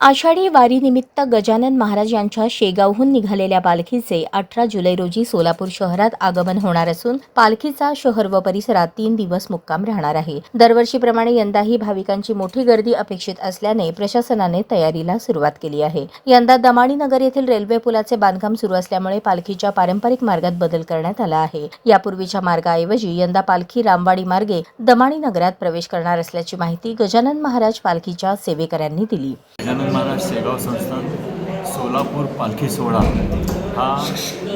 आषाढी वारीनिमित्त गजानन महाराज यांच्या शेगावहून निघालेल्या पालखीचे 18 जुलै रोजी सोलापूर शहरात आगमन होणार असून पालखीचा शहर व परिसरात 3 दिवस मुक्काम राहणार आहे. दरवर्षीप्रमाणे यंदाही भाविकांची मोठी गर्दी अपेक्षित असल्याने प्रशासनाने तयारीला सुरुवात केली आहे. यंदा दमाणीनगर येथील रेल्वे पुलाचे बांधकाम सुरू असल्यामुळे पालखीच्या पारंपरिक मार्गात बदल करण्यात आला आहे. यापूर्वीच्या मार्गाऐवजी यंदा पालखी रामवाडी मार्गे दमाणीनगरात प्रवेश करणार असल्याची माहिती गजानन महाराज पालखीच्या सेवेकऱ्यांनी दिली. गजानन महाराज शेगाव संस्थान सोलापूर पालखी सोहळा हा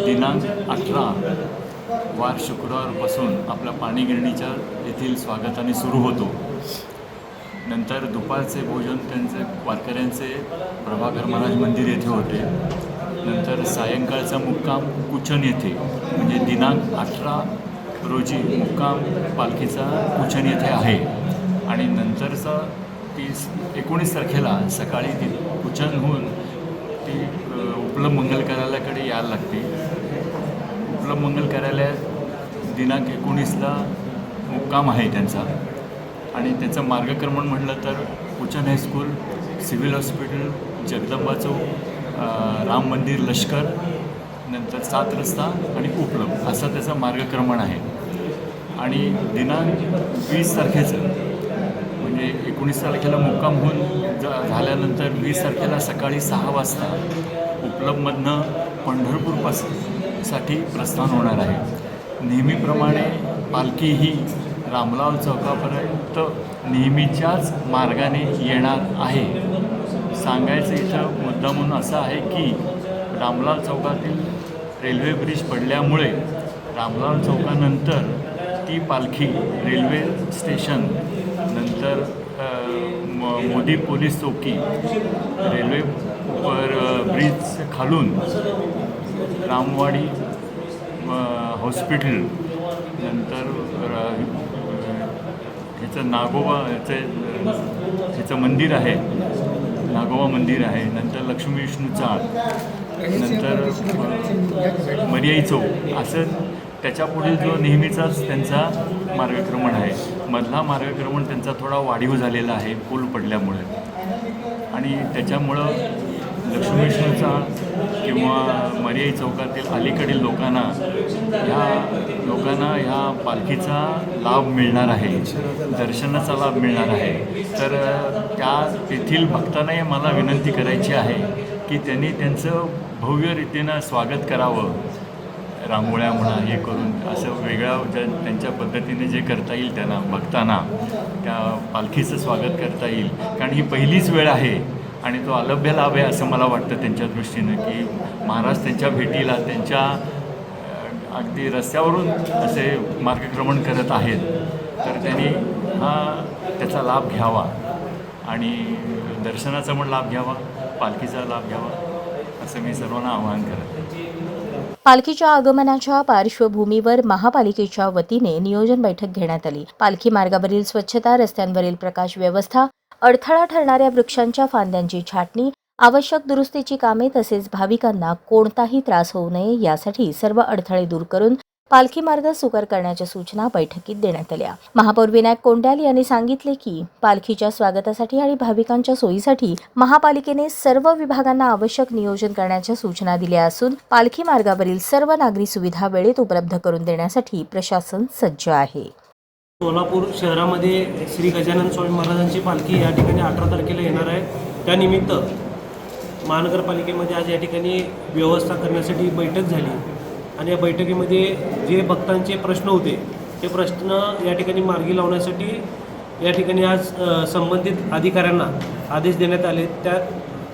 दिनांक 18 वार शुक्रवारपासून आपल्या पाणीगिरणीच्या येथील स्वागताने सुरू होतो. नंतर दुपारचे भोजन त्यांचे वारकऱ्यांचे प्रभाकर महाराज मंदिर येथे होते. नंतर सायंकाळचा मुक्काम कुचन येथे म्हणजे दिनांक 18 रोजी मुक्काम पालखीचा कुचन येथे आहे आणि नंतरचा 19 तारखेला सकाळी ती कुचनहून ती उपलब्ध मंगल कार्यालयाकडे यायला लागते. उपलब्ध मंगल कार्यालयात दिनांक 19ला मुक्काम आहे त्यांचा आणि त्याचं मार्गक्रमण म्हटलं तर Kuchan high school, civil hospital, Jagdamba Chowk, Ram Mandir, Lashkar, नंतर 7 रस्ता आणि उपलब्ध असं त्याचं मार्गक्रमण आहे. आणि दिनांक 20 तारखेचं म्हणजे 19 तारखेला मुक्काम होऊन झाल्यानंतर 20 तारखेला सकाळी 6 वाजता उपलब्धमधनं पंढरपूरसाठी प्रस्थान होणार आहे. नेहमीप्रमाणे पालखी ही रामलाल चौकापर्यंत नेहमीच्याच मार्गाने येणार आहे. सांगायचं इथं मुद्दा म्हणून असा आहे की रामलाल चौकातील रेल्वे ब्रिज पडल्यामुळे रामलाल चौकानंतर ती पालखी रेल्वे स्टेशन नंतर मोदी पोलीस चौकी रेल्वे ब्रिज खालून रामवाडी हॉस्पिटल नंतर ह्याचं नागोबा ह्याचं मंदिर आहे, नागोबा मंदिर आहे, नंतर लक्ष्मी विष्णू चाळ, नंतर मर्याई चौक असं त्याच्यापुढील जो नेहमीचाच त्यांचा मार्गक्रमण आहे. मधला मार्गक्रमण त्यांचा थोडा वाढीव झालेला आहे पूल पडल्यामुळे आणि त्याच्यामुळं लक्ष्मी विष्णूचा किंवा मर्याई चौकातील अलीकडील लोकांना ह्या पालखीचा लाभ मिळणार आहे, दर्शनाचा लाभ मिळणार आहे. तर तेथील भक्तांनाही मला विनंती करायची आहे की त्यांनी त्यांचं भव्य रीतीनं स्वागत करावं. रांगोळ्या म्हणा हे करून असं वेगळ्या त्यांच्या पद्धतीने जे करता येईल त्यांना भक्तांना त्या पालखीचं स्वागत करता येईल. कारण ही पहिलीच वेळ आहे आणि तो अलभ्य लाभ आहे असं मला वाटतं त्यांच्या दृष्टीनं की महाराज त्यांच्या भेटीला त्यांच्या अगदी रस्त्यावरून असे मार्गक्रमण करत आहेत. तर त्यांनी त्याचा लाभ घ्यावा आणि दर्शनाचा पण लाभ घ्यावा, पालखीचा लाभ घ्यावा असं मी सर्वांना आवाहन करते. पालखीच्या आगमनाच्या पार्श्वभूमीवर महापालिकेच्या वतीने नियोजन बैठक घेण्यात आली. पालखी मार्गावरील स्वच्छता, रस्त्यांवरील प्रकाश व्यवस्था, अडथळा ठरणाऱ्या वृक्षांच्या फांद्यांची छाटणी, आवश्यक दुरुस्तीची कामे तसेच भाविकांना कोणताही त्रास होऊ नये यासाठी सर्व अडथळे दूर करून पालखी मार्ग सुकर करण्याच्या सूचना बैठकीत देण्यात आल्या. महापौर विनायक कोंड्याल यांनी सांगितले की पालखीच्या स्वागतासाठी आणि भाविकांच्या सोयीसाठी महापालिकेने सर्व विभागांना आवश्यक नियोजन करण्याच्या सूचना दिल्या असून पालखी मार्गावरील सर्व नागरी सुविधा वेळेत उपलब्ध करून देण्यासाठी प्रशासन सज्ज आहे. सोलापूर शहरामध्ये श्री गजानन स्वामी महाराजांची पालखी या ठिकाणी 18 तारखेला येणार आहे. त्यानिमित्त महानगरपालिकेमध्ये आज या ठिकाणी व्यवस्था करण्यासाठी बैठक झाली आणि या बैठकीमध्ये जे भक्तांचे प्रश्न होते ते प्रश्न या ठिकाणी मार्गी लावण्यासाठी या ठिकाणी आज संबंधित अधिकाऱ्यांना आदेश देण्यात आले.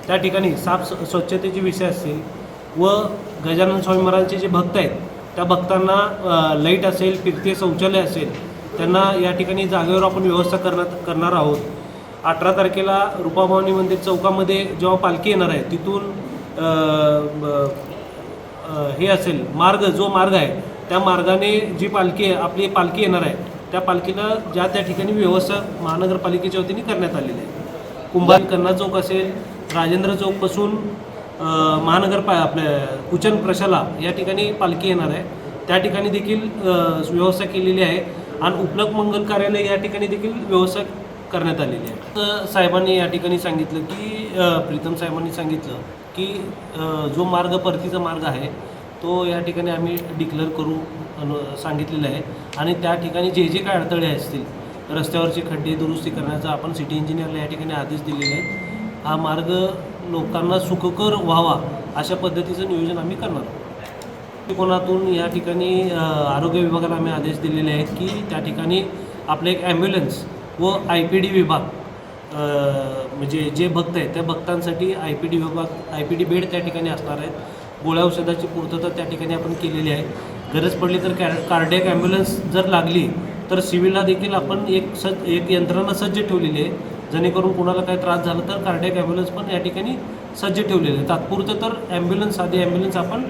त्या ठिकाणी स्वच्छतेचे विषय असतील व गजानन स्वामी महाराजांचे जे भक्त आहेत त्या भक्तांना लाईट असेल, फिरते शौचालय असेल, त्यांना या ठिकाणी जागेवर आपण व्यवस्था करणार आहोत. 18 तारखेला रूपाभवानी मंदिर चौकामध्ये जेव्हा पालखी येणार आहे तिथून हे असेल जो मार्ग आहे त्या मार्गाने जी आपली पालखी येणार आहे त्या पालखीला त्या ठिकाणी व्यवस्था महानगरपालिकेच्या वतीने करण्यात आलेली आहे. कुंभार कन्ना चौक असेल, राजेंद्र चौकपासून आपल्या कुचन प्रशाला या ठिकाणी पालखी येणार आहे त्या ठिकाणी देखील व्यवस्था केलेली आहे आणि उपलब्ध मंगल कार्यालय या ठिकाणी देखील व्यवस्था करण्यात आलेली आहे. तर साहेबांनी या ठिकाणी सांगितलं की प्रीतम साहेबांनी सांगितलं की जो मार्ग परतीचा मार्ग आहे तो या ठिकाणी आम्ही डिक्लेअर करू सांगितलेलं आहे आणि त्या ठिकाणी जे जे काय अडथळे असतील रस्त्यावरचे खड्डे दुरुस्ती करण्याचा आपण सिटी इंजिनियरला या ठिकाणी आदेश दिलेले आहेत. हा मार्ग लोकांना सुखकर व्हावा अशा पद्धतीचं नियोजन आम्ही करणार आहोत. कोणातून या ठिकाणी आरोग्य विभागाला आम्ही आदेश दिलेले आहेत की त्या ठिकाणी आपलं एक ॲम्ब्युलन्स व IPD विभाग म्हणजे जे भक्त आहेत त्या भक्तांसाठी IPD विभाग IPD बेड त्या ठिकाणी असणार आहेत. गोळ्या औषधाची पूर्तता त्या ठिकाणी आपण केलेली आहे. गरज पडली तर कार्डियक ॲम्ब्युलन्स जर लागली तर सिव्हिलला देखील आपण एक यंत्रणा सज्ज ठेवलेली आहे, जेणेकरून कोणाला काही त्रास झाला तर कार्डियक ॲम्ब्युलन्स पण या ठिकाणी सज्ज ठेवलेले आहे. तात्पुरतं तर साधी ॲम्ब्युलन्स आपण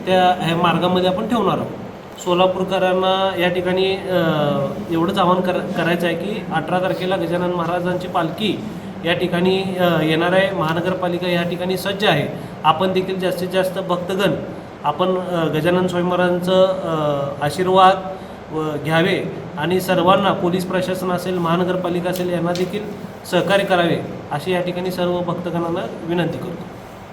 ह्या मार्गामध्ये आपण ठेवणार आहोत. सोलापूरकरांना या ठिकाणी एवढंच आवाहन करायचं आहे की 18 तारखेला गजानन महाराजांची पालखी या ठिकाणी येणार आहे. महानगरपालिका या ठिकाणी सज्ज आहे. आपण देखील जास्तीत जास्त भक्तगण आपण गजानन स्वामी महाराजांचं आशीर्वाद घ्यावे आणि सर्वांना पोलीस प्रशासन असेल महानगरपालिका असेल यांना देखील सहकार्य करावे अशी या ठिकाणी सर्व भक्तगणांना विनंती करतो.